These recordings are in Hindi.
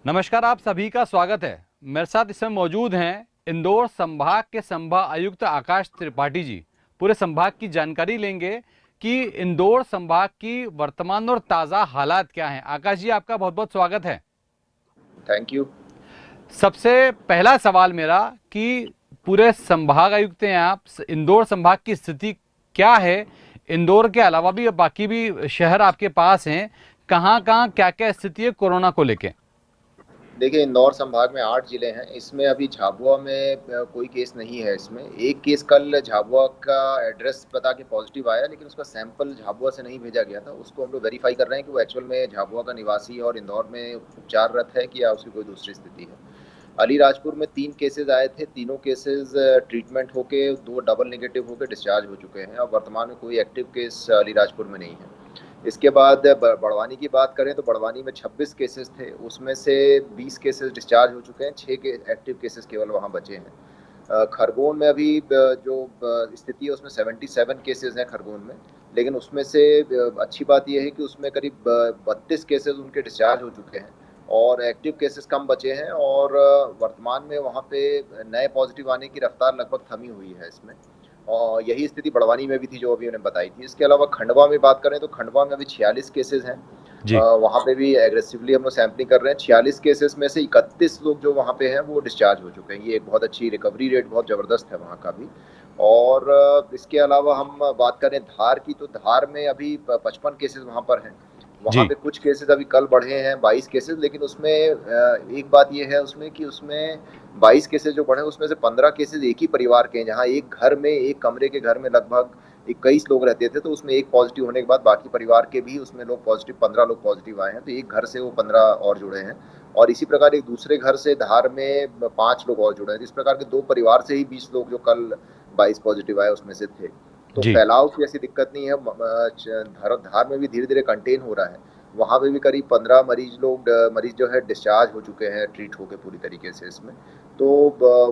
नमस्कार, आप सभी का स्वागत है। मेरे साथ इस समय मौजूद हैं इंदौर संभाग के संभाग आयुक्त आकाश त्रिपाठी जी। पूरे संभाग की जानकारी लेंगे कि इंदौर संभाग की वर्तमान और ताज़ा हालात क्या हैं। आकाश जी, आपका बहुत बहुत स्वागत है। Thank you. सबसे पहला सवाल मेरा कि पूरे संभाग आयुक्त हैं आप, इंदौर संभाग की स्थिति क्या है? इंदौर के अलावा भी बाकी भी शहर आपके पास हैं, कहाँ कहाँ क्या क्या स्थिति है कोरोना को लेके? देखिए, इंदौर संभाग में 8 जिले हैं। इसमें अभी झाबुआ में कोई केस नहीं है। इसमें एक केस कल झाबुआ का एड्रेस बता के पॉजिटिव आया, लेकिन उसका सैंपल झाबुआ से नहीं भेजा गया था। उसको हम लोग वेरीफाई कर रहे हैं कि वो एक्चुअल में झाबुआ का निवासी और इंदौर में उपचाररत है कि या उसकी कोई दूसरी स्थिति है। अलीराजपुर में 3 केसेस आए थे। तीनों केसेस ट्रीटमेंट होके 2 डबल नेगेटिव होकर डिस्चार्ज हो चुके हैं। अब वर्तमान में कोई एक्टिव केस अलीराजपुर में नहीं है। इसके बाद बड़वानी की बात करें तो बड़वानी में 26 केसेस थे। उसमें से 20 केसेस डिस्चार्ज हो चुके हैं। 6 के एक्टिव केसेस केवल वहाँ बचे हैं। खरगोन में अभी जो स्थिति है उसमें 77 केसेस हैं खरगोन में। लेकिन उसमें से अच्छी बात यह है कि उसमें करीब 32 केसेस उनके डिस्चार्ज हो चुके हैं और एक्टिव केसेस कम बचे हैं। और वर्तमान में वहाँ पे नए पॉजिटिव आने की रफ्तार लगभग थमी हुई है इसमें। और यही स्थिति बड़वानी में भी थी जो अभी उन्होंने बताई थी। इसके अलावा खंडवा में बात करें तो खंडवा में अभी 46 केसेस हैं। जी। वहाँ पे भी एग्रेसिवली हम लोग सैंपलिंग कर रहे हैं। 46 केसेस में से 31 लोग जो वहाँ पे हैं वो डिस्चार्ज हो चुके हैं। ये एक बहुत अच्छी रिकवरी रेट बहुत ज़बरदस्त है वहाँ का भी। और इसके अलावा हम बात करें धार की तो धार में अभी 55 केसेस वहाँ पर हैं। वहाँ जी। पे कुछ केसेस अभी कल बढ़े हैं 22 केसेस। लेकिन उसमें एक बात ये है उसमें कि उसमें 22 केसेस जो बढ़े उसमें से 15 केसेस एक ही परिवार के हैं, जहाँ एक घर में एक कमरे के घर में लगभग 21 लोग रहते थे। तो उसमें एक पॉजिटिव होने के बाद बाकी परिवार के भी उसमें लोग पॉजिटिव 15 लोग पॉजिटिव आए हैं। तो एक घर से वो 15 और जुड़े हैं। और इसी प्रकार एक दूसरे घर से धार में 5 लोग और जुड़े हैं। इस प्रकार के 2 परिवार से ही 20 लोग जो कल 22 पॉजिटिव आए उसमें से थे। तो जी। फैलाव की ऐसी दिक्कत नहीं है। धार में भी धीरे धीरे कंटेन हो रहा है। वहाँ पे भी करीब 15 मरीज जो है डिस्चार्ज हो चुके हैं ट्रीट होके पूरी तरीके से इसमें। तो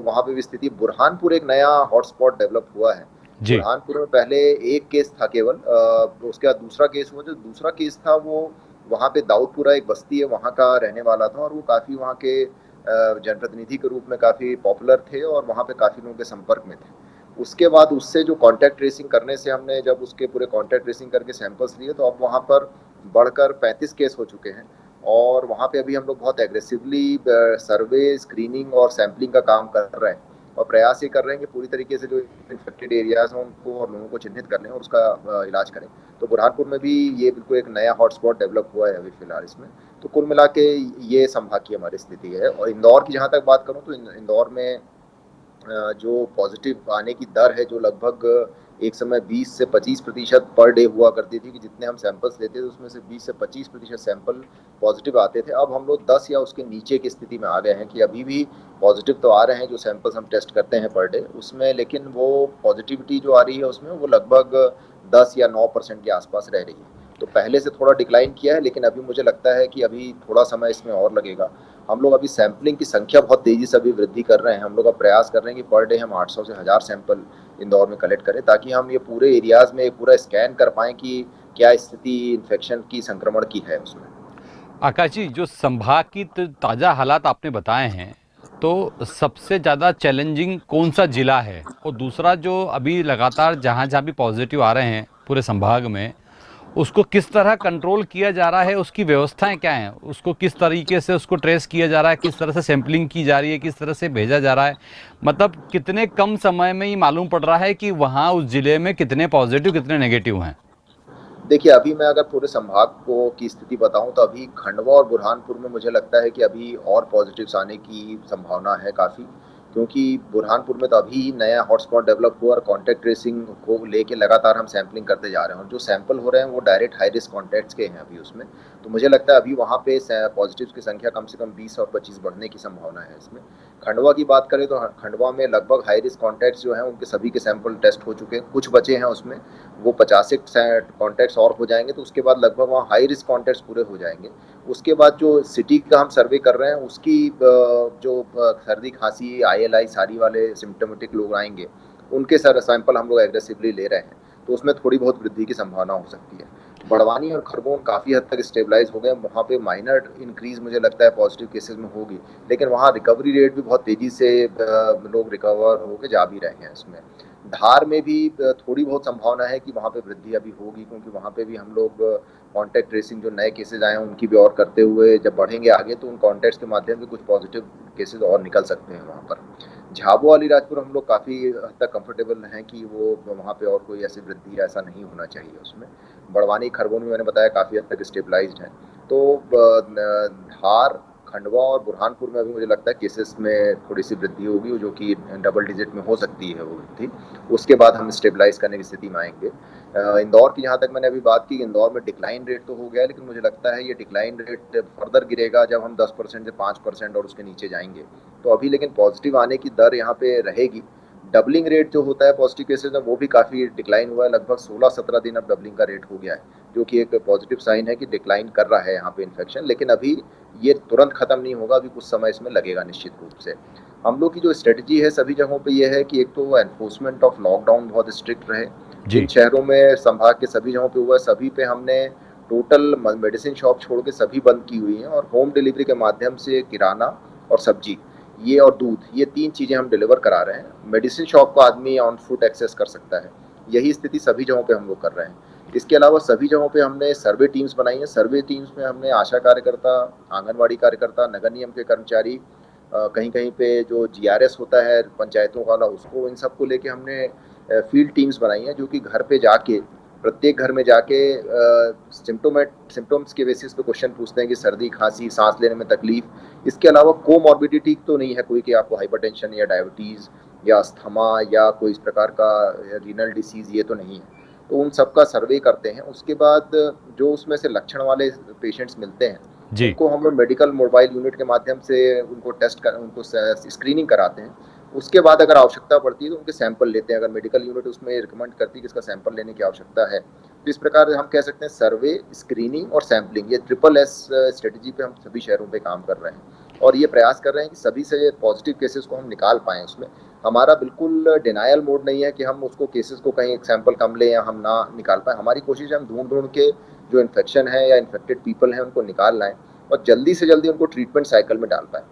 वहाँ पे भी स्थिति बुरहानपुर एक नया हॉटस्पॉट डेवलप हुआ है। जी। बुरहानपुर में पहले एक केस था केवल। उसके बाद दूसरा केस हुआ। जो दूसरा केस था वो वहाँ पे दाऊदपुरा एक बस्ती है वहाँ का रहने वाला था और वो काफ़ी वहाँ के जनप्रतिनिधि के रूप में काफ़ी पॉपुलर थे और वहाँ पे काफ़ी लोगों के संपर्क में थे। उसके बाद उससे जो कॉन्टैक्ट ट्रेसिंग करने से हमने जब उसके पूरे कॉन्टैक्ट ट्रेसिंग करके सैंपल्स लिए तो अब वहाँ पर बढ़कर 35 केस हो चुके हैं। और वहाँ पे अभी हम लोग बहुत एग्रेसिवली सर्वे स्क्रीनिंग और सैम्पलिंग का काम कर रहे हैं। और प्रयास ये कर रहे हैं कि पूरी तरीके से जो इन्फेक्टेड एरियाज हैं उनको और लोगों को चिन्हित कर लें और उसका इलाज करें। तो बुरहानपुर में भी ये बिल्कुल एक नया हॉटस्पॉट डेवलप हुआ है अभी फिलहाल इसमें। तो कुल मिला के ये संभाग की हमारी स्थिति है। और इंदौर की जहाँ तक बात करूँ तो इंदौर में जो पॉजिटिव आने की दर है जो लगभग एक समय 20 से 25% पर डे हुआ करती थी कि जितने हम सैंपल्स लेते थे उसमें से 20 से 25% सैंपल पॉजिटिव आते थे। अब हम लोग 10 या उसके नीचे की स्थिति में आ गए हैं कि अभी भी पॉजिटिव तो आ रहे हैं जो सैंपल्स हम टेस्ट करते हैं पर डे उसमें, लेकिन वो पॉजिटिविटी जो आ रही है उसमें वो लगभग 10 या 9% के आसपास रह रही है। तो पहले से थोड़ा डिक्लाइन किया है, लेकिन अभी मुझे लगता है कि अभी थोड़ा समय इसमें और लगेगा। हम लोग अभी सैंपलिंग की संख्या बहुत तेज़ी से अभी वृद्धि कर रहे हैं। हम लोग अब प्रयास कर रहे हैं कि पर डे हम 800 से 1000 सैंपल इंदौर में कलेक्ट करें ताकि हम ये पूरे एरियाज़ में पूरा स्कैन कर पाएँ कि क्या स्थिति इन्फेक्शन की संक्रमण की है उसमें। आकाश जी, जो संभाग की ताज़ा हालात आपने बताए हैं, तो सबसे ज़्यादा चैलेंजिंग कौन सा ज़िला है? और दूसरा, जो अभी लगातार जहाँ जहाँ भी पॉजिटिव आ रहे हैं पूरे संभाग में, उसको किस तरह कंट्रोल किया जा रहा है? उसकी व्यवस्थाएं क्या हैं? उसको किस तरीके से उसको ट्रेस किया जा रहा है? किस तरह से सैंपलिंग की जा रही है? किस तरह से भेजा जा रहा है? मतलब कितने कम समय में ही मालूम पड़ रहा है कि वहाँ उस ज़िले में कितने पॉजिटिव कितने नेगेटिव हैं? देखिए, अभी मैं अगर पूरे संभाग को की स्थिति बताऊँ तो अभी खंडवा और बुरहानपुर में मुझे लगता है कि अभी और पॉज़िटिव्स आने की संभावना है काफ़ी। क्योंकि बुरहानपुर में तो अभी नया हॉटस्पॉट डेवलप हुआ और कॉन्टैक्ट ट्रेसिंग को लेके लगातार हम सैंपलिंग करते जा रहे हैं और जो सैंपल हो रहे हैं वो डायरेक्ट हाई रिस्क कॉन्टैक्ट्स के हैं अभी उसमें। तो मुझे लगता है अभी वहाँ पे पॉज़िटिव्स की संख्या कम से कम 20 और 25 बढ़ने की संभावना है इसमें। खंडवा की बात करें तो खंडवा में लगभग हाई रिस्क कॉन्टैक्ट्स जो हैं उनके सभी के सैंपल टेस्ट हो चुके हैं। कुछ बचे हैं उसमें, वो 50 कॉन्टैक्ट्स और हो जाएंगे तो उसके बाद लगभग वहाँ हाई रिस्क कॉन्टैक्ट्स पूरे हो जाएंगे। उसके बाद जो सिटी का हम सर्वे कर रहे हैं उसकी जो सर्दी खांसी ILI सारी वाले सिम्टोमेटिक लोग आएंगे उनके सर सैंपल हम लोग एग्रेसिवली ले रहे हैं। तो उसमें थोड़ी बहुत वृद्धि की संभावना हो सकती है। बड़वानी और खरगोन काफ़ी हद तक स्टेबलाइज हो गए, वहाँ पे माइनर इंक्रीज मुझे लगता है पॉजिटिव केसेस में होगी, लेकिन वहाँ रिकवरी रेट भी बहुत तेज़ी से लोग रिकवर होके जा भी रहे हैं इसमें। धार में भी थोड़ी बहुत संभावना है कि वहाँ पे वृद्धि अभी होगी, क्योंकि वहाँ पे भी हम लोग कॉन्टैक्ट ट्रेसिंग जो नए केसेज आए हैं उनकी भी और करते हुए जब बढ़ेंगे आगे, तो उन कॉन्टैक्ट्स के माध्यम से कुछ पॉजिटिव केसेज और निकल सकते हैं वहाँ पर। झाबुआ अलीराजपुर हम लोग काफ़ी हद तक कंफर्टेबल हैं कि वो वहाँ पे और कोई ऐसी वृद्धि ऐसा नहीं होना चाहिए उसमें। बड़वानी खरगोन में मैंने बताया काफ़ी हद तक स्टेबलाइज्ड है। तो धार, खंडवा और बुरहानपुर में अभी मुझे लगता है केसेस में थोड़ी सी वृद्धि होगी, जो कि डबल डिजिट में हो सकती है वो वृद्धि। उसके बाद हम स्टेबलाइज करने की स्थिति में आएंगे। इंदौर की जहाँ तक मैंने अभी बात की, इंदौर में डिक्लाइन रेट तो हो गया है, लेकिन मुझे लगता है ये डिक्लाइन रेट फर्दर गिरेगा जब हम 10% से 5% और उसके नीचे जाएंगे। तो अभी लेकिन पॉजिटिव आने की दर यहाँ पे रहेगी। डबलिंग रेट जो होता है पॉजिटिव केसेज में वो भी काफ़ी डिक्लाइन हुआ है, लगभग 16-17 दिन अब डबलिंग का रेट हो गया है, जो कि एक पॉजिटिव साइन है कि डिक्लाइन कर रहा है यहाँ पे इन्फेक्शन। लेकिन अभी ये तुरंत खत्म नहीं होगा, अभी कुछ समय इसमें लगेगा निश्चित रूप से। हम लोग की जो स्ट्रेटजी है सभी जगहों पे ये है कि एक तो एनफोर्समेंट ऑफ लॉकडाउन बहुत स्ट्रिक्ट रहे। जिन जी। शहरों में संभाग के सभी जगहों पे हुआ है सभी पे हमने टोटल मेडिसिन शॉप छोड़ के सभी बंद की हुई हैं, और होम डिलीवरी के माध्यम से किराना और सब्जी ये और दूध, ये 3 चीज़ें हम डिलीवर करा रहे हैं। मेडिसिन शॉप को आदमी ऑन फुट एक्सेस कर सकता है। यही स्थिति सभी जगहों पे हम लोग कर रहे हैं। इसके अलावा सभी जगहों पे हमने सर्वे टीम्स बनाई हैं। सर्वे टीम्स में हमने आशा कार्यकर्ता, आंगनवाड़ी कार्यकर्ता, नगर निगम के कर्मचारी, कहीं-कहीं पे जो जीआरएस होता है पंचायतों वाला उसको, इन सबको लेके हमने फील्ड टीम्स बनाई हैं, जो कि घर पे जाके प्रत्येक घर में जाके सिम्टम्स के बेसिस पे क्वेश्चन पूछते हैं कि सर्दी, खांसी, सांस लेने में तकलीफ। इसके अलावा कोमॉर्बिडिटी तो नहीं है कोई कि आपको हाइपरटेंशन या डायबिटीज़ या अस्थमा या कोई इस प्रकार का रीनल डिसीज़, ये तो नहीं है। तो उन सब का सर्वे करते हैं। उसके बाद जो उसमें से लक्षण वाले पेशेंट्स मिलते हैं जी। उनको हम लोग मेडिकल मोबाइल यूनिट के माध्यम से उनको टेस्ट कर उनको स्क्रीनिंग कराते हैं। उसके बाद अगर आवश्यकता पड़ती है तो उनके सैंपल लेते हैं, अगर मेडिकल यूनिट उसमें रिकमेंड करती है कि इसका सैंपल लेने की आवश्यकता है। तो इस प्रकार हम कह सकते हैं सर्वे, स्क्रीनिंग और सैंपलिंग, ये ट्रिपल एस स्ट्रेटजी पे हम सभी शहरों पे काम कर रहे हैं, और ये प्रयास कर रहे हैं कि सभी से पॉजिटिव केसेस को हम निकाल पाएँ उसमें। हमारा बिल्कुल डिनायल मोड नहीं है कि हम उसको केसेस को कहीं सैंपल कम लें या हम ना निकाल पाएँ। हमारी कोशिश है हम ढूँढ-ढूँढ के जो इन्फेक्शन है या इन्फेक्टेड पीपल हैं उनको निकाल लाएँ और जल्दी से जल्दी उनको ट्रीटमेंट साइकिल में डाल पाएँ।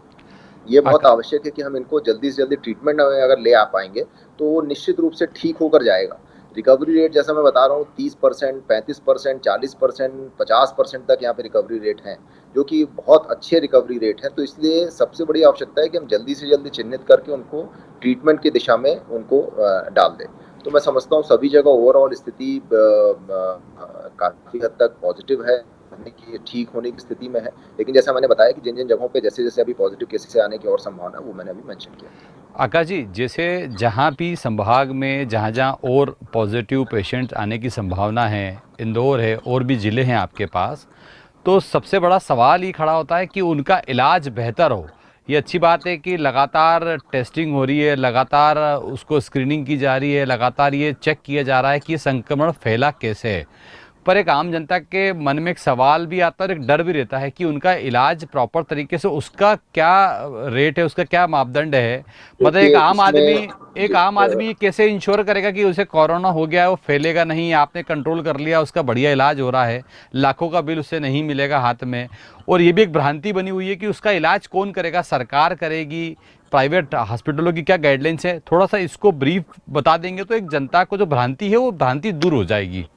ये बहुत आक आवश्यक है कि हम इनको जल्दी से जल्दी ट्रीटमेंट में अगर ले आ पाएँगे, तो वो निश्चित रूप से ठीक होकर जाएगा। रिकवरी रेट जैसा मैं बता रहा हूँ 30%, 35%, 40%, 50% तक यहाँ पे रिकवरी रेट हैं, जो कि बहुत अच्छे रिकवरी रेट हैं। तो इसलिए सबसे बड़ी आवश्यकता है कि हम जल्दी से जल्दी चिन्हित करके उनको ट्रीटमेंट की दिशा में उनको डाल दें। तो मैं समझता हूँ सभी जगह ओवरऑल स्थिति काफ़ी हद तक पॉजिटिव है, यानी कि ठीक होने की स्थिति में है। लेकिन जैसा मैंने बताया कि जिन-जिन जगहों पे जैसे-जैसे अभी पॉजिटिव केसेस आने की और संभावना है, वो मैंने अभी मेंशन किया। आकाश जी, जैसे जहाँ भी संभाग में जहाँ-जहाँ और पॉजिटिव पेशेंट आने की संभावना है, इंदौर है और भी ज़िले हैं आपके पास, तो सबसे बड़ा सवाल ये खड़ा होता है कि उनका इलाज बेहतर हो। ये अच्छी बात है कि लगातार टेस्टिंग हो रही है, लगातार उसको स्क्रीनिंग की जा रही है, लगातार ये चेक किया जा रहा है कि ये संक्रमण फैला कैसे है। पर एक आम जनता के मन में एक सवाल भी आता है और एक डर भी रहता है कि उनका इलाज प्रॉपर तरीके से उसका क्या रेट है, उसका क्या मापदंड है। मतलब देखिए इसमें एक आम आदमी ये कैसे इंश्योर करेगा कि उसे कोरोना हो गया है, वो फैलेगा नहीं, आपने कंट्रोल कर लिया, उसका बढ़िया इलाज हो रहा है, लाखों का बिल उसे नहीं मिलेगा हाथ में। और ये भी एक भ्रांति बनी हुई है कि उसका इलाज कौन करेगा, सरकार करेगी, प्राइवेट हॉस्पिटलों की क्या गाइडलाइंस है, थोड़ा सा इसको ब्रीफ बता देंगे तो एक जनता को जो भ्रांति है वो भ्रांति दूर हो जाएगी।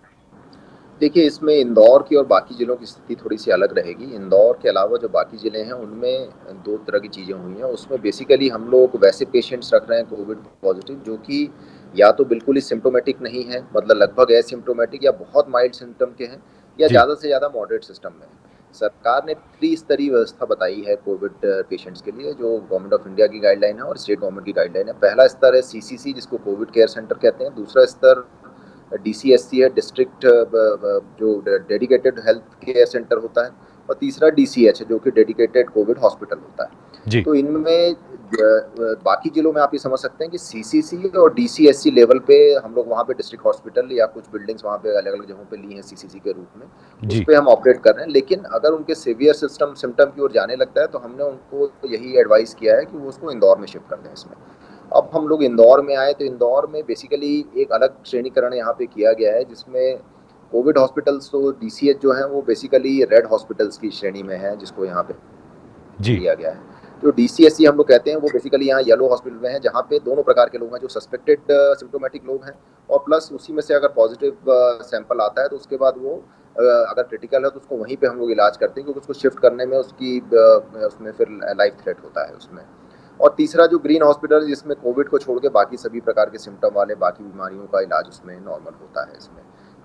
देखिए इसमें इंदौर की और बाकी ज़िलों की स्थिति थोड़ी-सी अलग रहेगी। इंदौर के अलावा जो बाकी ज़िले हैं उनमें 2 तरह की चीज़ें हुई हैं। उसमें बेसिकली हम लोग वैसे पेशेंट्स रख रहे हैं कोविड पॉज़िटिव जो कि या तो बिल्कुल ही सिम्प्टोमेटिक नहीं है, मतलब लगभग एसिम्प्टोमेटिक या बहुत माइल्ड सिम्पटम के हैं, या जी। ज़्यादा से ज़्यादा मॉडरेट सिस्टम में हैं। सरकार ने त्रिस्तरीय व्यवस्था बताई है कोविड पेशेंट्स के लिए, जो गवर्नमेंट ऑफ इंडिया की गाइडलाइन है और स्टेट गवर्नमेंट की गाइडलाइन है। पहला स्तर है सीसीसी, जिसको कोविड केयर सेंटर कहते हैं। दूसरा स्तर डीसीएससी है, डिस्ट्रिक्ट जो डेडिकेटेड हेल्थ केयर सेंटर होता है, और तीसरा डीसीएच है जो कि डेडिकेटेड कोविड हॉस्पिटल होता है। जी। तो इनमें बाकी जिलों में आप ये समझ सकते हैं कि सीसीसी और डीसीएससी लेवल पे हम लोग वहाँ पे डिस्ट्रिक्ट हॉस्पिटल या कुछ बिल्डिंग्स वहाँ पे अलग अलग जगहों पे ली हैं सीसीसी के रूप में, उस जी। पे हम ऑपरेट कर रहे हैं। लेकिन अगर उनके सीवियर सिम्टम की ओर जाने लगता है तो हमने उनको यही एडवाइस किया है कि वो उसको इंदौर में शिफ्ट कर दें इसमें। अब हम लोग इंदौर में आए तो इंदौर में बेसिकली एक अलग श्रेणीकरण यहाँ पे किया गया है, जिसमें कोविड हॉस्पिटल्स तो डीसीएच जो है वो बेसिकली रेड हॉस्पिटल्स की श्रेणी में है, जिसको यहाँ पे जी। लिया गया है। जो डीसीएससी हम लोग कहते हैं वो बेसिकली यहाँ येलो हॉस्पिटल में है, जहाँ पे दोनों प्रकार के लोग हैं, जो सस्पेक्टेड सिम्टोमेटिक लोग हैं और प्लस उसी में से अगर पॉजिटिव सैंपल आता है तो उसके बाद वो अगर क्रिटिकल है तो उसको वहीं पे हम लोग इलाज करते हैं, क्योंकि उसको शिफ्ट करने में उसमें फिर लाइफ थ्रेट होता है उसमें। और तीसरा जो ग्रीन हॉस्पिटल है, जिसमें कोविड को छोड़ के बाकी सभी प्रकार के सिम्टम वाले बाकी बीमारियों का इलाज उसमें नॉर्मल होता है।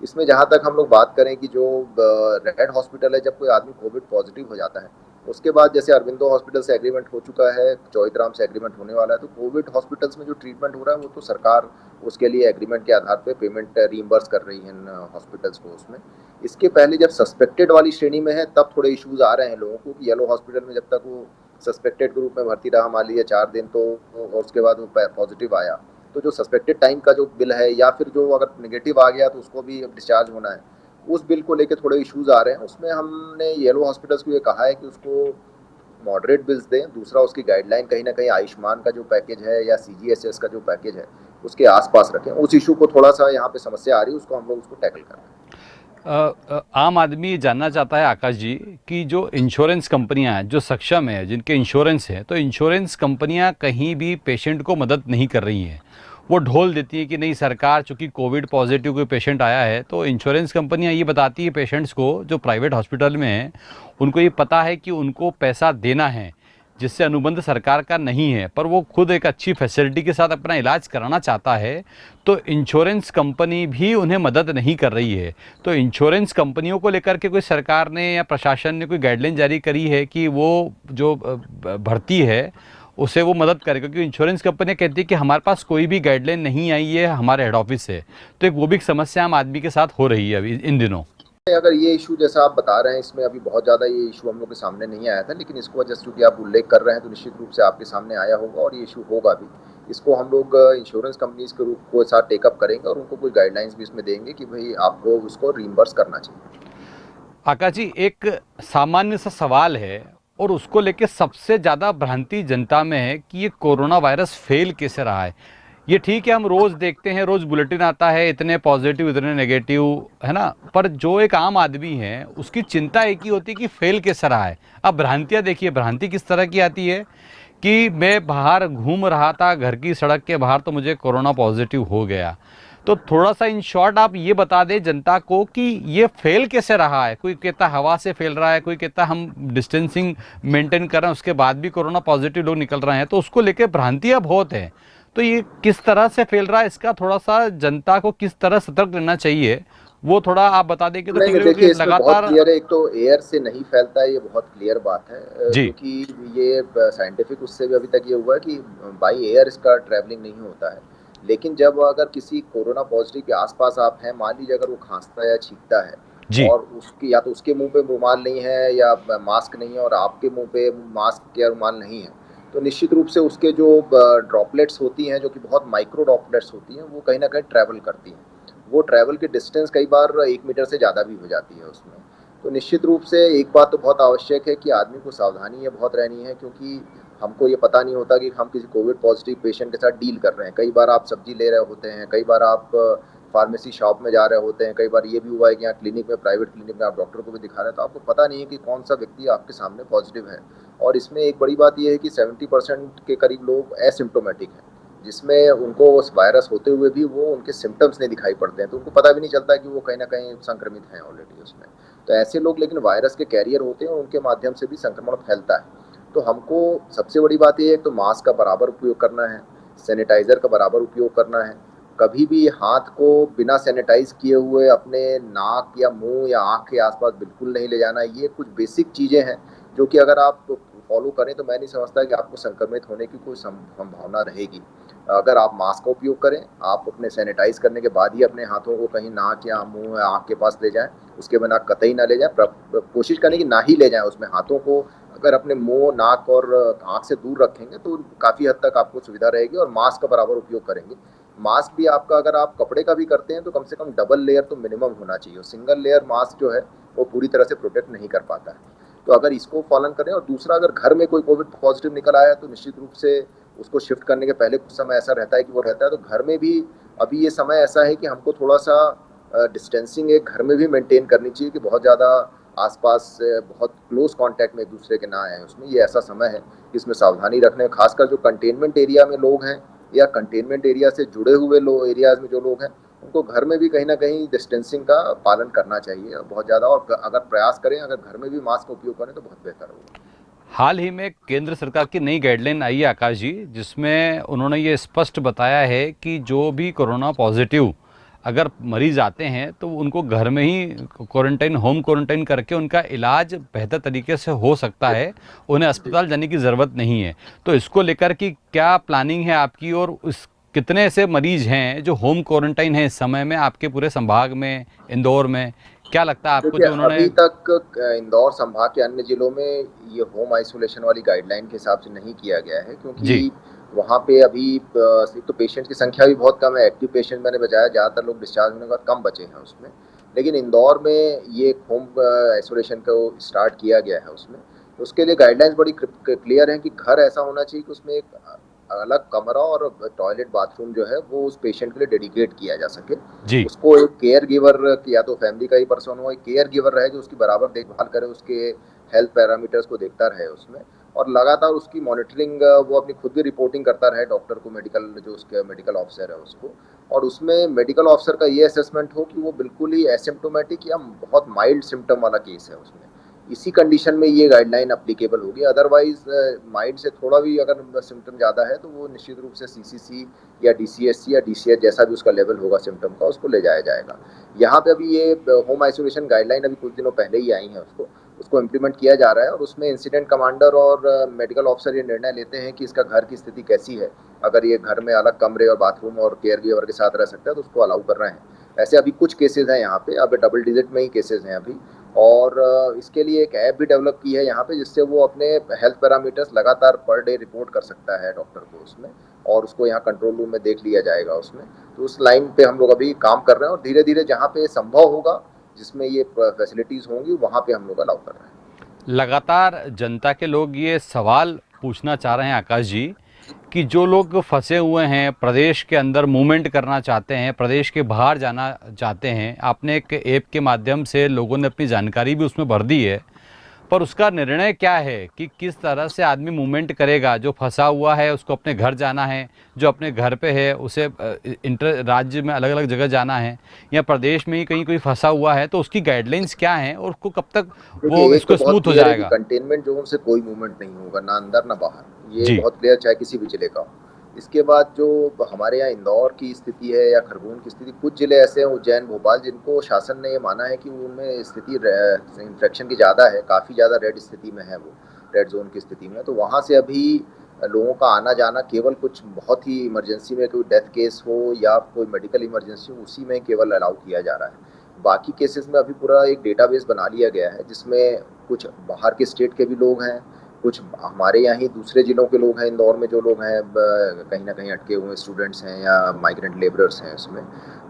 इसमें जहाँ तक हम लोग बात करें कि जो रेड हॉस्पिटल है, जब कोई आदमी कोविड पॉजिटिव हो जाता है उसके बाद जैसे अरविंदो हॉस्पिटल से एग्रीमेंट हो चुका है, चौधराम से एग्रीमेंट होने वाला है, तो कोविड हॉस्पिटल्स में जो ट्रीटमेंट हो रहा है वो तो सरकार उसके लिए एग्रीमेंट के आधार पे पेमेंट रीइंबर्स कर रही है हॉस्पिटल्स को उसमें। इसके पहले जब सस्पेक्टेड वाली श्रेणी में है तब थोड़े इश्यूज आ रहे हैं लोगों को कि येलो हॉस्पिटल में जब तक वो सस्पेक्टेड के रूप में भर्ती रहा, मान लीजिए 4 दिन, तो और उसके बाद वो पॉजिटिव आया, तो जो सस्पेक्टेड टाइम का जो बिल है या फिर जो अगर नेगेटिव आ गया तो उसको भी डिस्चार्ज होना है, उस बिल को लेके थोड़े इश्यूज आ रहे हैं। उसमें हमने येलो हॉस्पिटल्स को ये कहा है कि उसको मॉडरेट बिल्स दें। दूसरा, उसकी गाइडलाइन कहीं ना कहीं आयुष्मान का जो पैकेज है या सीजीएचएस का जो पैकेज है उसके आसपास रखें। उस इशू को थोड़ा सा यहाँ पे समस्या आ रही है, उसको हम लोग उसको टैकल कर रहे हैं। आम आदमी ये जानना चाहता है आकाश जी कि जो इंश्योरेंस कंपनियां हैं जो सक्षम है, जिनके इंश्योरेंस है, तो इंश्योरेंस कंपनियां कहीं भी पेशेंट को मदद नहीं कर रही हैं। वो ढोल देती है कि नहीं, सरकार चूंकि कोविड पॉजिटिव कोई पेशेंट आया है तो इंश्योरेंस कंपनियां ये बताती है पेशेंट्स को जो प्राइवेट हॉस्पिटल में हैं, उनको ये पता है कि उनको पैसा देना है जिससे अनुबंध सरकार का नहीं है, पर वो खुद एक अच्छी फैसिलिटी के साथ अपना इलाज कराना चाहता है, तो इंश्योरेंस कंपनी भी उन्हें मदद नहीं कर रही है। तो इंश्योरेंस कंपनियों को लेकर के कोई सरकार ने या प्रशासन ने कोई गाइडलाइन जारी करी है कि वो जो भर्ती है उसे वो मदद करे? क्योंकि इंश्योरेंस कंपनी कहती है कि हमारे पास कोई भी गाइडलाइन नहीं आई है हमारे हेड ऑफिस से। तो एक वो भी एक समस्या आम आदमी के साथ हो रही है अभी इन दिनों। अगर ये इशू जैसा आप बता रहे हैं, इसमें अभी बहुत ज़्यादा ये इशू हम लोग के सामने नहीं आया था, लेकिन इसको जस्ट चूँकि आप उल्लेख कर रहे हैं तो निश्चित रूप से आपके सामने आया होगा और ये इशू होगा भी। इसको हम लोग इंश्योरेंस कंपनीज के रूप को साथ टेकअप करेंगे और उनको कुछ गाइडलाइंस भी इसमें देंगे कि भाई आपको उसको रीइंबर्स करना चाहिए। आकाश जी, एक सामान्य सा सवाल है और उसको लेके सबसे ज़्यादा भ्रांति जनता में है कि ये कोरोना वायरस फेल कैसे रहा है। ये ठीक है, हम रोज़ देखते हैं, रोज़ बुलेटिन आता है, इतने पॉजिटिव इतने नेगेटिव, है ना, पर जो एक आम आदमी है उसकी चिंता एक ही होती है कि फेल कैसे रहा है। अब भ्रांतियाँ देखिए, भ्रांति किस तरह की आती है कि मैं बाहर घूम रहा था घर की सड़क के बाहर तो मुझे कोरोना पॉजिटिव हो गया। तो थोड़ा सा इन शॉर्ट आप ये बता दें जनता को कि ये फेल कैसे रहा है। कोई कहता हवा से फैल रहा है, कोई कहता हम डिस्टेंसिंग मेंटेन कर रहे हैं उसके बाद भी कोरोना पॉजिटिव लोग निकल रहे हैं, तो उसको लेकर भ्रांतियाँ बहुत हैं। तो ये किस तरह से फैल रहा है, इसका थोड़ा सा जनता को किस तरह सतर्क रहना चाहिए वो थोड़ा आप बता दें कि तो ठीक नहीं, रहेगा, देखिए क्योंकि इसमें बहुत लगातार। क्लियर है। एक तो एयर से नहीं फैलता है, ये बहुत क्लियर बात है, जी। क्योंकि ये साइंटिफिक उससे भी अभी तक ये हुआ है कि बाई एयर इसका ट्रैवलिंग नहीं होता है। लेकिन जब अगर किसी कोरोना पॉजिटिव के आसपास आप हैं, मान लीजिए अगर वो खांसता है या छींकता है जी। और उसकी या तो उसके मुंह पे रुमाल नहीं है या मास्क नहीं है और आपके मुंह पे मास्क या रुमाल नहीं है, तो निश्चित रूप से उसके जो ड्रॉपलेट्स होती हैं, जो कि बहुत माइक्रो ड्रॉपलेट्स होती हैं, वो कहीं ना कहीं ट्रैवल करती हैं। वो ट्रैवल की डिस्टेंस कई बार 1 मीटर से ज़्यादा भी हो जाती है उसमें। तो निश्चित रूप से एक बात तो बहुत आवश्यक है कि आदमी को सावधानी ये बहुत रहनी है, क्योंकि हमको ये पता नहीं होता कि हम किसी कोविड पॉजिटिव पेशेंट के साथ डील कर रहे हैं। कई बार आप सब्जी ले रहे होते हैं, कई बार आप फार्मेसी शॉप में जा रहे होते हैं, कई बार ये भी हुआ है कि यहाँ क्लिनिक में, प्राइवेट क्लिनिक में आप डॉक्टर को भी दिखा रहे हैं, तो आपको पता नहीं है कि कौन सा व्यक्ति आपके सामने पॉजिटिव है। और इसमें एक बड़ी बात यह है कि 70% के करीब लोग एसिम्प्टोमेटिक हैं, जिसमें उनको उस वायरस होते हुए भी वो उनके सिम्टम्स नहीं दिखाई पड़ते हैं, तो उनको पता भी नहीं चलता कि वो कहीं ना कहीं संक्रमित हैं ऑलरेडी उसमें। तो ऐसे लोग लेकिन वायरस के कैरियर होते हैं और उनके माध्यम से भी संक्रमण फैलता है। तो हमको सबसे बड़ी बात ये है तो मास्क का बराबर उपयोग करना है, सैनिटाइज़र का बराबर उपयोग करना है। कभी भी हाथ को बिना सैनिटाइज किए हुए अपने नाक या मुंह या आँख के आसपास बिल्कुल नहीं ले जाना। ये कुछ बेसिक चीज़ें हैं जो कि अगर आप फॉलो करें तो मैं नहीं समझता कि आपको संक्रमित होने की कोई संभावना रहेगी। अगर आप मास्क का उपयोग करें, आप अपने सैनिटाइज करने के बाद ही अपने हाथों को कहीं नाक या मुंह या आँख के पास ले जाएं, उसके बिना कतई ना ले जाएं। कोशिश करें कि ना ही ले जाएं उसमें हाथों को। अगर अपने मुंह, नाक और आँख से दूर रखेंगे तो काफ़ी हद तक आपको सुविधा रहेगी और मास्क का बराबर उपयोग करेंगे। मास्क भी आपका अगर आप कपड़े का भी करते हैं तो कम से कम डबल लेयर तो मिनिमम होना चाहिए। सिंगल लेयर मास्क जो है वो पूरी तरह से प्रोटेक्ट नहीं कर पाता है। तो अगर इसको पालन करें, और दूसरा, अगर घर में कोई कोविड पॉजिटिव निकल आया तो निश्चित रूप से उसको शिफ्ट करने के पहले कुछ समय ऐसा रहता है कि वो रहता है, तो घर में भी अभी ये समय ऐसा है कि हमको थोड़ा सा डिस्टेंसिंग एक घर में भी मेंटेन करनी चाहिए कि बहुत ज़्यादा आसपास से बहुत क्लोज कांटेक्ट में एक दूसरे के ना आए उसमें। ये ऐसा समय है कि इसमें सावधानी रखने, खासकर जो कंटेनमेंट एरिया में लोग हैं या कंटेनमेंट एरिया से जुड़े हुए लोग एरियाज में जो लोग हैं, उनको घर में भी कहीं ना कहीं डिस्टेंसिंग का पालन करना चाहिए बहुत ज़्यादा। और अगर प्रयास करें, अगर घर में भी मास्क का उपयोग करें तो बहुत बेहतर होगा। हाल ही में केंद्र सरकार की नई गाइडलाइन आई है आकाश जी, जिसमें उन्होंने ये स्पष्ट बताया है कि जो भी कोरोना पॉजिटिव अगर मरीज आते हैं तो उनको घर में ही क्वारंटाइन, होम क्वारंटाइन करके उनका इलाज बेहतर तरीके से हो सकता है, उन्हें जी। अस्पताल जाने की ज़रूरत नहीं है। तो इसको लेकर की क्या प्लानिंग है आपकी, और उस कितने ऐसे मरीज हैं जो होम क्वारंटाइन हैं इस समय में आपके पूरे संभाग में, इंदौर में? क्या लगता है आपको देखिए, जो उन्होंने? अभी तक इंदौर संभाग के अन्य जिलों में ये होम आइसोलेशन वाली गाइडलाइन के हिसाब से नहीं किया गया है, जी। क्योंकि वहाँ पे अभी एक तो पेशेंट की संख्या भी बहुत कम है। एक्टिव पेशेंट मैंने बताया, ज़्यादातर लोग डिस्चार्ज होने के बाद कम बचे हैं उसमें। लेकिन इंदौर में ये होम आइसोलेशन को स्टार्ट किया गया है उसमें। तो उसके लिए गाइडलाइंस बड़ी क्लियर हैं कि घर ऐसा होना चाहिए कि उसमें एक अलग कमरा और टॉयलेट बाथरूम जो है वो उस पेशेंट के लिए डेडिकेट किया जा सके। जी। उसको एक केयर गिवर, या तो फैमिली का ही पर्सन हो, एक केयर गिवर रहे जो उसकी बराबर देखभाल करे, उसके हेल्थ पैरामीटर्स को देखता रहे उसमें, और लगातार उसकी मॉनिटरिंग, वो अपनी खुद की रिपोर्टिंग करता रहे डॉक्टर को, मेडिकल जो उसके मेडिकल ऑफिसर है उसको। और उसमें मेडिकल ऑफिसर का ये असेसमेंट हो कि वो बिल्कुल ही एसिम्टोमेटिक या बहुत माइल्ड सिम्टम वाला केस है उसमें। इसी कंडीशन में ये गाइडलाइन अप्लीकेबल होगी। अदरवाइज माइल्ड से थोड़ा भी अगर सिम्टम ज़्यादा है तो वो निश्चित रूप से सीसीसी या डीसीएससी या डीसीएच जैसा भी उसका लेवल होगा सिम्टम का, उसको ले जाया जाएगा। यहाँ पे अभी ये होम आइसोलेशन गाइडलाइन अभी कुछ दिनों पहले ही आई है, उसको इम्प्लीमेंट किया जा रहा है। और उसमें इंसिडेंट कमांडर और मेडिकल ऑफिसर ये निर्णय लेते हैं कि इसका घर की स्थिति कैसी है। अगर ये घर में अलग कमरे और बाथरूम और केयर गिवर के साथ रह सकता है तो उसको अलाउ कर रहे हैं। ऐसे अभी कुछ केसेज हैं यहाँ पे, अब डबल डिजिट में ही केसेज हैं अभी। और इसके लिए एक ऐप भी डेवलप की है यहाँ पे, जिससे वो अपने हेल्थ पैरामीटर्स लगातार पर डे रिपोर्ट कर सकता है डॉक्टर को उसमें, और उसको यहाँ कंट्रोल रूम में देख लिया जाएगा उसमें। तो उस लाइन पे हम लोग अभी काम कर रहे हैं, और धीरे धीरे जहाँ पे संभव होगा, जिसमें ये फैसिलिटीज़ होंगी, वहाँ पे हम लोग अलाउ कर रहे हैं। लगातार जनता के लोग ये सवाल पूछना चाह रहे हैं आकाश जी कि जो लोग फंसे हुए हैं प्रदेश के अंदर, मूवमेंट करना चाहते हैं, प्रदेश के बाहर जाना चाहते हैं, आपने एक ऐप के माध्यम से लोगों ने अपनी जानकारी भी उसमें भर दी है, पर उसका निर्णय क्या है कि किस तरह से आदमी मूवमेंट करेगा? जो फंसा हुआ है उसको अपने घर जाना है, जो अपने घर पे है उसे इंटर राज्य में अलग अलग जगह जाना है, या प्रदेश में ही कहीं कोई फंसा हुआ है, तो उसकी गाइडलाइंस क्या हैं और उसको कब तक वो देखिए, एक तो इसको बहुत स्मूथ हो क्लियर है कि जाएगा? कंटेनमेंट जोन से कोई मूवमेंट नहीं होगा, ना अंदर ना बाहर। ये जी। बहुत क्लियर, चाहे किसी भी जिले का हो। इसके बाद जो हमारे यहाँ इंदौर की स्थिति है या खरगोन की स्थिति, कुछ जिले ऐसे हैं, उज्जैन, भोपाल, जिनको शासन ने ये माना है कि उनमें स्थिति इन्फेक्शन की ज़्यादा है, काफ़ी ज़्यादा रेड स्थिति में है वो, रेड जोन की स्थिति में। तो वहाँ से अभी लोगों का आना जाना केवल कुछ बहुत ही इमरजेंसी में, कोई डेथ केस हो या कोई मेडिकल इमरजेंसी हो, उसी में केवल अलाउ किया जा रहा है। बाकी केसेस में अभी पूरा एक डेटाबेस बना लिया गया है, जिसमें कुछ बाहर के स्टेट के भी लोग हैं, कुछ हमारे यहाँ ही दूसरे जिलों के लोग हैं, इंदौर में जो लोग हैं कहीं ना कहीं अटके हुए स्टूडेंट्स हैं या माइग्रेंट लेबरर्स हैं इसमें।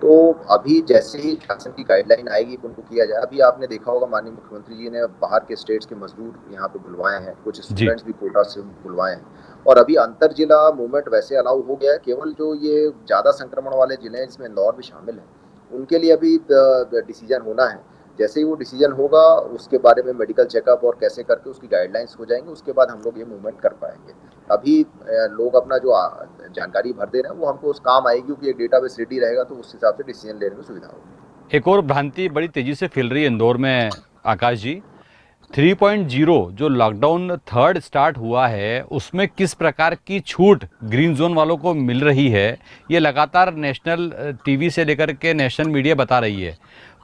तो अभी जैसे ही शासन की गाइडलाइन आएगी उनको किया जाए। अभी आपने देखा होगा माननीय मुख्यमंत्री जी ने बाहर के स्टेट्स के मजदूर यहाँ पे बुलवाए हैं, कुछ जी। स्टूडेंट्स भी कोटा से बुलवाए हैं। और अभी अंतर जिला मूवमेंट वैसे अलाउ हो गया है, केवल जो ये ज़्यादा संक्रमण वाले जिले हैं जिसमें इंदौर भी शामिल है, उनके लिए अभी डिसीजन होना है। जैसे ही वो डिसीजन होगा, उसके बारे में मेडिकल चेकअप और कैसे करके उसकी गाइडलाइंस हो जाएंगे, उसके बाद हम लोग ये मूवमेंट कर पाएंगे। अभी लोग अपना जो जानकारी भर दे रहे हैं वो हमको उस काम आएगी, क्योंकि एक डेटाबेस रेडी रहेगा तो उस हिसाब से डिसीजन लेने में सुविधा होगी। एक और भ्रांति बड़ी तेजी से फैल रही है इंदौर में आकाश जी, 3.0 जो लॉकडाउन थर्ड स्टार्ट हुआ है उसमें किस प्रकार की छूट ग्रीन जोन वालों को मिल रही है, ये लगातार नेशनल टीवी से लेकर के नेशनल मीडिया बता रही है,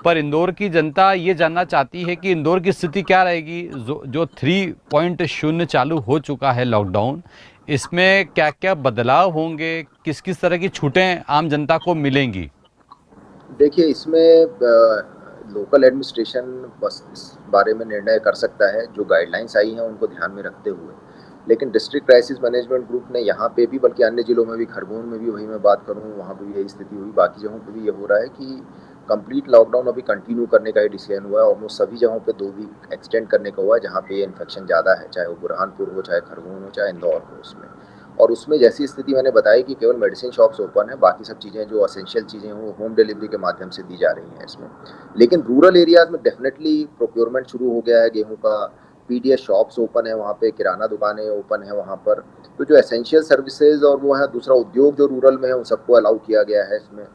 पर इंदौर की जनता ये जानना चाहती है कि इंदौर की स्थिति क्या रहेगी। जो 3.0 चालू हो चुका है लॉकडाउन, इसमें क्या क्या बदलाव होंगे, किस किस तरह की छूटें आम जनता को मिलेंगी? देखिए, इसमें लोकल एडमिनिस्ट्रेशन बस इस बारे में निर्णय कर सकता है, जो गाइडलाइंस आई हैं उनको ध्यान में रखते हुए। लेकिन डिस्ट्रिक्ट क्राइसिस मैनेजमेंट ग्रुप ने यहाँ पे भी, बल्कि अन्य जिलों में भी, खरगोन में भी, वही मैं बात करूँ, वहाँ पे भी यही स्थिति हुई, बाकी जगहों पे भी ये हो रहा है कि कंप्लीट लॉकडाउन अभी कंटिन्यू करने का ही डिसीजन हुआ है। ऑलमोस्ट सभी जगहों पे 2 वीक एक्सटेंड करने का हुआ है, जहाँ पे इन्फेक्शन ज़्यादा है, चाहे वो बुरहानपुर हो, चाहे खरगोन हो, चाहे इंदौर हो उसमें। और उसमें जैसी स्थिति मैंने बताई कि केवल मेडिसिन शॉप्स ओपन है, बाकी सब चीज़ें जो एसेंशियल चीज़ें हैं वो होम डिलीवरी के माध्यम से दी जा रही हैं इसमें। लेकिन रूरल एरियाज़ में डेफ़िनेटली प्रोक्योरमेंट शुरू हो गया है गेहूँ का, पीडीएस शॉप्स ओपन है वहाँ पे, किराना दुकानें ओपन है वहाँ पर। तो जो एसेंशियल सर्विसेज़ और वो है दूसरा उद्योग जो रूरल में है, उन सबको अलाउ किया गया है इसमें।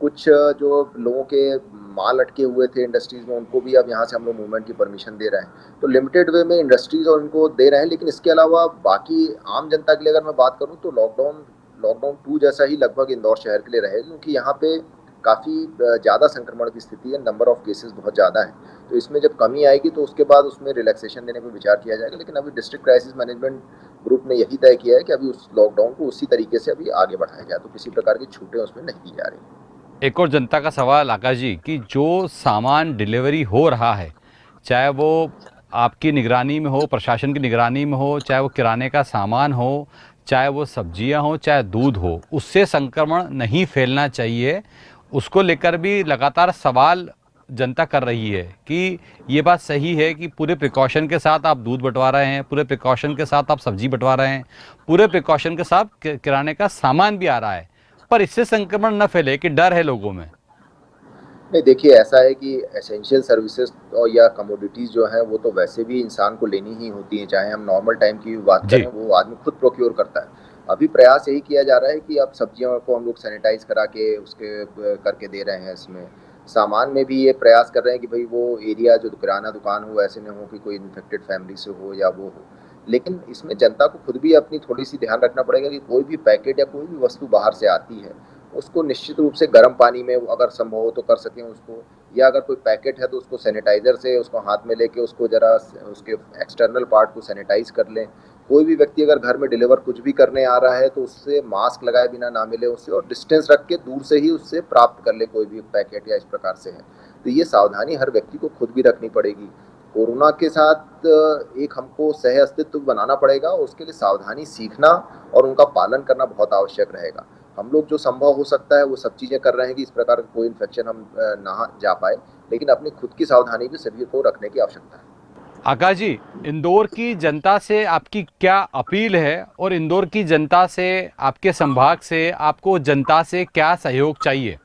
कुछ जो लोगों के माल अटके हुए थे इंडस्ट्रीज़ में, उनको भी अब यहाँ से हम लोग मूवमेंट की परमिशन दे रहे हैं। तो लिमिटेड वे में इंडस्ट्रीज़ और उनको दे रहे हैं, लेकिन इसके अलावा बाकी आम जनता के लिए अगर मैं बात करूँ तो लॉकडाउन लॉकडाउन 2 जैसा ही लगभग इंदौर शहर के लिए रहेगा, क्योंकि यहाँ पे काफ़ी ज़्यादा संक्रमण की स्थिति है, नंबर ऑफ केसेस बहुत ज़्यादा है। तो इसमें जब कमी आएगी तो उसके बाद उसमें रिलैक्सेशन देने पर विचार किया जाएगा, लेकिन अभी डिस्ट्रिक्ट क्राइसिस मैनेजमेंट ग्रुप ने यही तय किया है कि अभी उस लॉकडाउन को उसी तरीके से अभी आगे बढ़ाया जाए, तो किसी प्रकार की छूटें उसमें नहीं दी जा रही। एक और जनता का सवाल आकाश जी कि जो सामान डिलीवरी हो रहा है, चाहे वो आपकी निगरानी में हो, प्रशासन की निगरानी में हो, चाहे वो किराने का सामान हो, चाहे वो सब्जियां हो, चाहे दूध हो, उससे संक्रमण नहीं फैलना चाहिए। उसको लेकर भी लगातार सवाल जनता कर रही है कि ये बात सही है कि पूरे प्रिकॉशन के साथ आप दूध बंटवा रहे हैं, पूरे प्रिकॉशन के साथ आप सब्जी बंटवा रहे हैं, पूरे प्रिकॉशन के साथ किराने का सामान भी आ रहा है, पर इससे संक्रमण न फैले कि डर है लोगों में। नहीं, देखिए ऐसा है कि एसेंशियल सर्विसेज और या कमोडिटीज़ जो हैं वो तो वैसे भी इंसान को लेनी ही होती हैं, चाहे हम नॉर्मल टाइम की भी बात करें, जी। वो आदमी खुद प्रोक्योर करता है। अभी प्रयास यही किया जा रहा है कि अब सब्जियों को हम लोग सैनिटाइज करा के उसके करके दे रहे हैं इसमें। सामान में भी ये प्रयास कर रहे हैं कि भई वो एरिया जो किराना दुकान हो ऐसे ना हो कि कोई इन्फेक्टेड फैमिली से हो या वो हो। लेकिन इसमें जनता को खुद भी अपनी थोड़ी-सी ध्यान रखना पड़ेगा कि कोई भी पैकेट या कोई भी वस्तु बाहर से आती है, उसको निश्चित रूप से गर्म पानी में अगर संभव हो तो कर सकें उसको, या अगर कोई पैकेट है तो उसको सैनिटाइज़र से उसको हाथ में लेके उसको ज़रा उसके एक्सटर्नल पार्ट को सैनिटाइज़ कर लें। कोई भी व्यक्ति अगर घर में डिलीवर कुछ भी करने आ रहा है तो उससे मास्क लगाए बिना ना मिले उससे, और डिस्टेंस रख के दूर से ही उससे प्राप्त कर ले कोई भी पैकेट या इस प्रकार से है। तो ये सावधानी हर व्यक्ति को खुद भी रखनी पड़ेगी। कोरोना के साथ एक हमको सह अस्तित्व बनाना पड़ेगा, उसके लिए सावधानी सीखना और उनका पालन करना बहुत आवश्यक रहेगा। हम लोग जो संभव हो सकता है वो सब चीज़ें कर रहे हैं कि इस प्रकार का कोई इन्फेक्शन हम ना जा पाए, लेकिन अपनी खुद की सावधानी भी सभी को रखने की आवश्यकता है। आकाश जी, इंदौर की जनता से आपकी क्या अपील है और इंदौर की जनता से, आपके संभाग से, आपको जनता से क्या सहयोग चाहिए?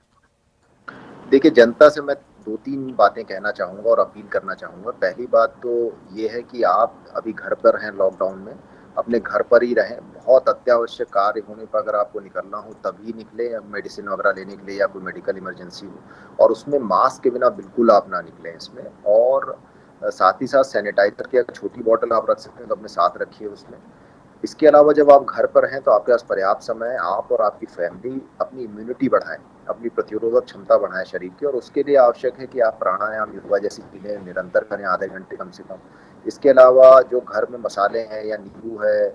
देखिए, जनता से मैं 2-3 बातें कहना चाहूँगा और अपील करना चाहूँगा। पहली बात तो ये है कि आप अभी घर पर हैं लॉकडाउन में, अपने घर पर ही रहें। बहुत अत्यावश्यक कार्य होने पर अगर आपको निकलना हो तभी निकलें, या मेडिसिन वगैरह लेने के लिए या कोई मेडिकल इमरजेंसी हो, और उसमें मास्क के बिना बिल्कुल आप ना निकलें इसमें। और साथ ही साथ सैनिटाइज़र की अगर छोटी बॉटल आप रख सकते हैं तो अपने साथ रखिए उसमें। इसके अलावा जब आप घर पर हैं तो आपके पास पर्याप्त समय है, आप और आपकी फैमिली अपनी इम्यूनिटी बढ़ाएँ, अपनी प्रतिरोधक क्षमता बढ़ाएँ शरीर की, और उसके लिए आवश्यक है कि आप प्राणायाम, योगा जैसी चीज़ें निरंतर करें आधे घंटे कम से कम। इसके अलावा जो घर में मसाले हैं या नींबू है,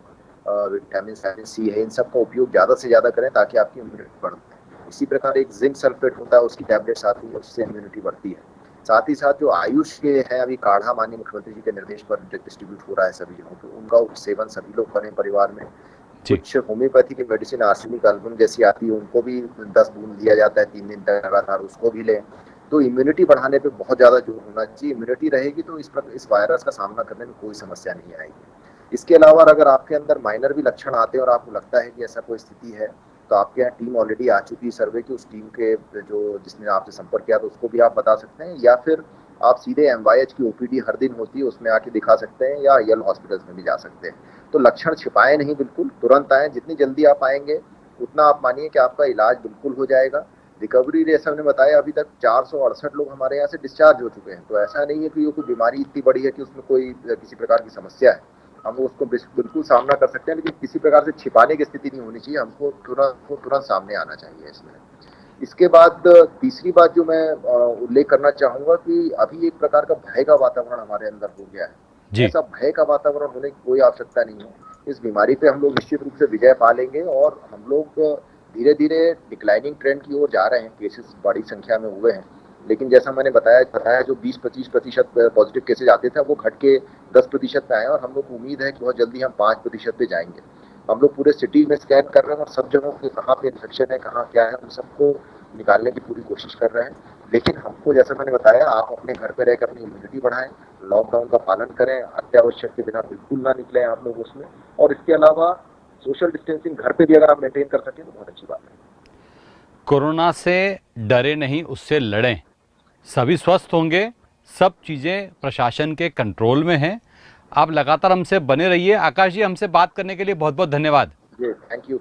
विटामिन सी है, इन सब का उपयोग ज़्यादा से ज़्यादा करें ताकि आपकी इम्यूनिटी बढ़े। इसी प्रकार एक ज़िंक सल्फेट होता है, उसकी टैबलेट्स आती है, उससे इम्यूनिटी बढ़ती है। साथ ही साथ जो आयुष के हैं, अभी काढ़ा माननीय मुख्यमंत्री जी के निर्देश पर डिस्ट्रीब्यूट हो रहा है सभी जगहों पे, उनका सेवन सभी लोग करें परिवार में। जी। कुछ होम्योपैथी की मेडिसिन आर्सेनिक एल्बम जैसी आती है, उनको भी 10 बूंद दिया जाता है 3 दिन तक लगातार, उसको भी लें। तो इम्यूनिटी बढ़ाने पे बहुत ज़्यादा जोर होना चाहिए। इम्यूनिटी रहेगी तो इस वायरस का सामना करने में कोई समस्या नहीं आएगी। इसके अलावा अगर आपके अंदर माइनर भी लक्षण आते हैं और आपको लगता है कि ऐसा कोई स्थिति है, तो आपके यहाँ टीम ऑलरेडी आ चुकी है सर्वे की, उस टीम के जो जिसने आपसे संपर्क किया तो उसको भी आप बता सकते हैं, या फिर आप सीधे एमवाईएच की ओपीडी हर दिन होती है उसमें आके दिखा सकते हैं, या यल हॉस्पिटल्स में भी जा सकते हैं। तो लक्षण छिपाए नहीं, बिल्कुल तुरंत आएँ, जितनी जल्दी आप आएँगे उतना आप मानिए कि आपका इलाज बिल्कुल हो जाएगा। रिकवरी रेट हमने बताया अभी तक 468 लोग हमारे यहाँ से डिस्चार्ज हो चुके हैं, तो ऐसा नहीं है कि ये कोई बीमारी इतनी बड़ी है कि उसमें कोई किसी प्रकार की समस्या है। हम उसको बिल्कुल सामना कर सकते हैं, लेकिन किसी प्रकार से छिपाने की स्थिति नहीं होनी चाहिए, हमको तुरंत सामने आना चाहिए इसमें। इसके बाद तीसरी बात जो मैं उल्लेख करना चाहूँगा कि अभी एक प्रकार का भय का वातावरण हमारे अंदर हो गया है। जी। ऐसा भय का वातावरण होने की कोई आवश्यकता नहीं है। इस बीमारी पे हम लोग निश्चित रूप से विजय पा लेंगे, और हम लोग धीरे-धीरे डिक्लाइनिंग ट्रेंड की ओर जा रहे हैं। केसेस बड़ी संख्या में हुए हैं, लेकिन जैसा मैंने बताया जो 20-25% पॉजिटिव केसेज आते थे, वो घट के 10% पे आए हैं, और हम लोग को उम्मीद है कि बहुत जल्दी हम 5% पे जाएँगे। हम लोग पूरे सिटी में स्कैन कर रहे हैं और सब जगहों पे कहाँ पे इन्फेक्शन है, कहाँ क्या है, उन सबको निकालने की पूरी कोशिश कर रहे हैं। लेकिन हमको जैसा मैंने बताया, आप अपने घर पे रहकर अपनी इम्यूनिटी बढ़ाएं, लॉकडाउन का पालन करें, अत्यावश्यक के बिना बिल्कुल ना निकलें आप लोग उसमें। और इसके अलावा सोशल डिस्टेंसिंग घर पे भी अगर आप मेंटेन कर सकें तो बहुत अच्छी बात है। कोरोना से डरे नहीं, उससे लड़ें। सभी स्वस्थ होंगे, सब चीज़ें प्रशासन के कंट्रोल में हैं। आप लगातार हमसे बने रहिए। आकाश जी, हमसे बात करने के लिए बहुत बहुत धन्यवाद। जी, थैंक यू।